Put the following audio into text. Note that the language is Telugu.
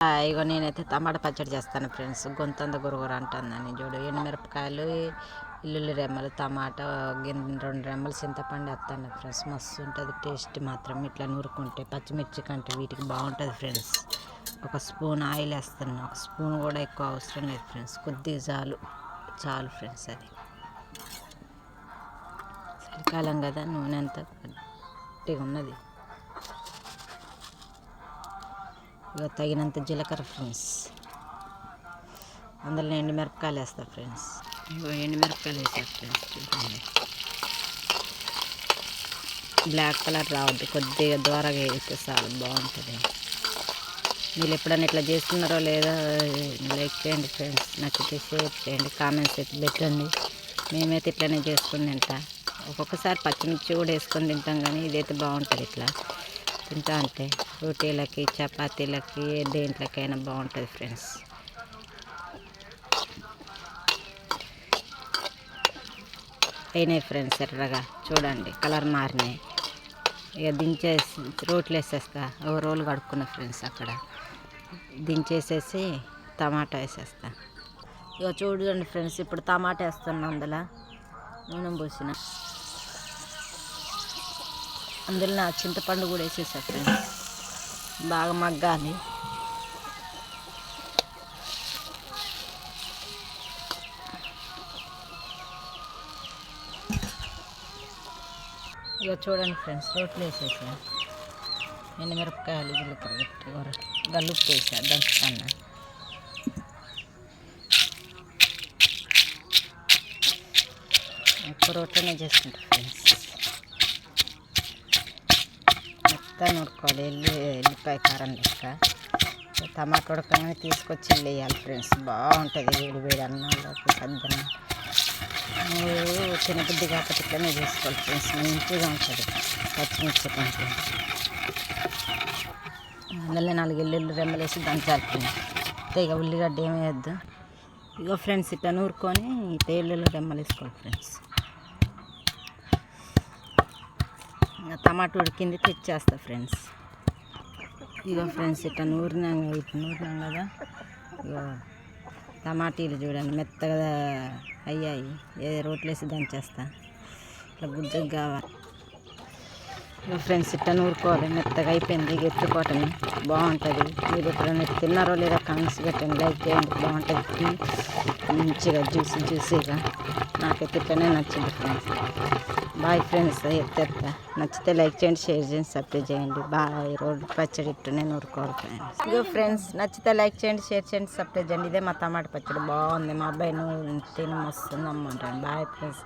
ఇగో నేనైతే టమాటా పచ్చడి చేస్తాను ఫ్రెండ్స్. గొంతంత గురగుర అంటుందని చూడు. ఎండుమిరపకాయలు, ఇల్లుల్లి రెమ్మలు, టమాటా, 2 రెమ్మలు చింతపండు వేస్తాను ఫ్రెండ్స్. మస్తు ఉంటుంది టేస్ట్ మాత్రం. ఇట్లా నూరుకుంటే పచ్చిమిర్చి కంటే వీటికి బాగుంటుంది ఫ్రెండ్స్. ఒక స్పూన్ ఆయిల్ వేస్తాను. ఒక స్పూన్ కూడా ఎక్కువ అవసరం లేదు ఫ్రెండ్స్. కొద్దిగా చాలు ఫ్రెండ్స్. అది చలికాలం కదా, నూనె అంతా గట్టిగా ఉన్నది. ఇక తగినంత జీలకర్ర ఫ్రెండ్స్. అందులో ఎండుమిరపకాయలు వేస్తా ఫ్రెండ్స్. ఇగో ఎండుమిరపకాయలు వేసాను ఫ్రెండ్స్. చూడండి, బ్లాక్ కలర్ రావద్దు, కొద్దిగా ద్వారాగా వేస్తే చాలా బాగుంటుంది. మీరు ఎప్పుడైనా ఇట్లా చేస్తున్నారో లేదో లైక్ చేయండి ఫ్రెండ్స్. నచ్చితే షేర్ చేయండి, కామెంట్స్ అయితే పెట్టండి. మేమైతే ఇట్లనే చేసుకుని తింటా. ఒక్కొక్కసారి పచ్చిమిర్చి కూడా వేసుకొని తింటాం, కానీ ఇదైతే బాగుంటుంది. ఇట్లా తింటా అంటే రోటీలకి, చపాతీలకి, దేంట్లకైనా బాగుంటుంది ఫ్రెండ్స్. అయినాయి ఫ్రెండ్స్ ఎర్రగా, చూడండి కలర్ మారినాయి. ఇక దించేసి రోట్లు వేసేస్తా. ఒక రోలు కడుక్కున్నా ఫ్రెండ్స్. అక్కడ దించేసేసి టమాటా వేసేస్తా. ఇక చూడండి ఫ్రెండ్స్, ఇప్పుడు టమాటా వేస్తున్నా. అందులో నూనె పోసిన, అందులో నా చింతపండు కూడా వేసేసా ఫ్రెండ్స్. బాగా మగ్గాలి. ఇక చూడండి ఫ్రెండ్స్, రోట్లు వేసేసా. ఎండుమిరపకాయలు, జీలకర్ర, గల్లుప్పు వేసా, దంచుతాను. ఎక్కువ రోట్లోనే చేసుకుంటా ఫ్రెండ్స్. మొత్తం నూరుకోవాలి. ఎల్లిపాయ కారం లెక్క. టమాటా ఉడకగానే తీసుకొచ్చి వేయాలి ఫ్రెండ్స్. బాగుంటుంది వేడి వేడి అన్నంలోకి, సద్దన్నం. మీరు తినబుద్ధి కాకపోతే ఇట్లనే చేసుకోవాలి ఫ్రెండ్స్. మంచిగా ఉంటుంది పచ్చిమిర్చి కంటే. అందులో 4 ఎల్లుల్లి రెమ్మలు వేసి దంచాలి ఫ్రెండ్స్. ఇక ఉల్లిగడ్డ ఏమి వేయద్దు. ఇక ఫ్రెండ్స్ ఇట్లా నూరుకొని ఎల్లుల్లి రెమ్మలు వేసుకోవాలి ఫ్రెండ్స్. ఇంకా టమాటా ఉడికింది తెచ్చేస్తా ఫ్రెండ్స్. ఇక ఫ్రెండ్స్ ఇట్లా నూరినాం కదా. ఇక టమాటీలు చూడండి మెత్తగా అయ్యాయి. రోట్లు వేసి దంచేస్తా. ఇట్లా గుజ్జుగా కావాలి. ఇక ఫ్రెండ్స్ ఇట్లా నూరుకోవాలి. మెత్తగా అయిపోయింది. ఇక ఎత్తుకోవటమే బాగుంటుంది. మీరు ఎప్పుడైనా తిన్నారో లేదో కామెంట్స్ పెట్టండి, లైక్ చేయండి. బాగుంటుంది మంచిగా జ్యూసీగా. నాకైతే ఇట్లనే నచ్చింది ఫ్రెండ్స్. Bye friends. ఎత్తేస్తా. నచ్చితే లైక్ చేయండి, షేర్ చేయండి, సబ్స్క్రైబ్ చేయండి. బాయ్. రోడ్డు పచ్చడి ఇట్టునే నూరుకోవాలి ఫ్రెండ్స్. ఇగో ఫ్రెండ్స్, నచ్చితే లైక్ చేయండి, షేర్ చేయండి, సబ్స్క్రైబ్ చేయండి. ఇదే మా టమాటా పచ్చడి. బాగుంది. మా అబ్బాయి తిని మస్తుంది అమ్మంటాను. Bye friends.